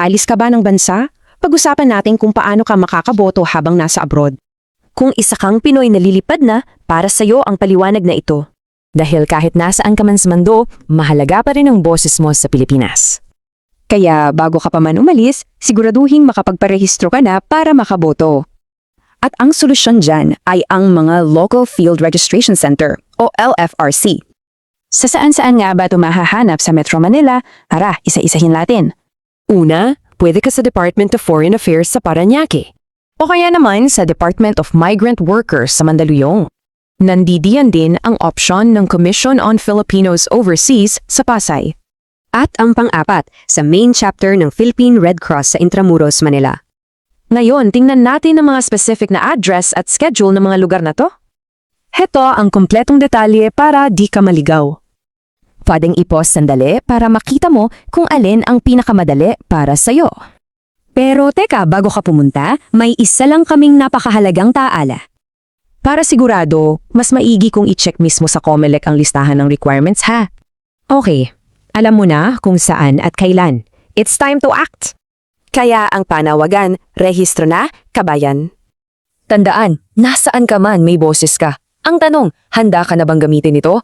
Aalis ka ba ng bansa? Pag-usapan natin kung paano ka makakaboto habang nasa abroad. Kung isa kang Pinoy na lilipad na, para sa'yo ang paliwanag na ito. Dahil kahit nasaan ka man sa mundo, mahalaga pa rin ang boses mo sa Pilipinas. Kaya bago ka pa man umalis, siguraduhin makapagparehistro ka na para makaboto. At ang solusyon dyan ay ang mga Local Field Registration Center o LFRC. Sa saan-saan nga ba ito mahahanap sa Metro Manila? Tara, isa-isahin natin. Una, pwede ka sa Department of Foreign Affairs sa Parañaque. O kaya naman sa Department of Migrant Workers sa Mandaluyong. Nandidiyan din ang option ng Commission on Filipinos Overseas sa Pasay. At ang pang-apat, sa main chapter ng Philippine Red Cross sa Intramuros, Manila. Ngayon, tingnan natin ang mga specific na address at schedule ng mga lugar na to. Heto ang kompletong detalye para di ka maligaw. Pwedeng i-pause sandali para makita mo kung alin ang pinakamadali para sa'yo. Pero teka, bago ka pumunta, may isa lang kaming napakahalagang taala. Para sigurado, mas maigi kung i-check mismo sa COMELEC ang listahan ng requirements ha. Okay, alam mo na kung saan at kailan. It's time to act! Kaya ang panawagan, rehistro na, kabayan. Tandaan, nasaan ka man may boses ka. Ang tanong, handa ka na bang gamitin ito?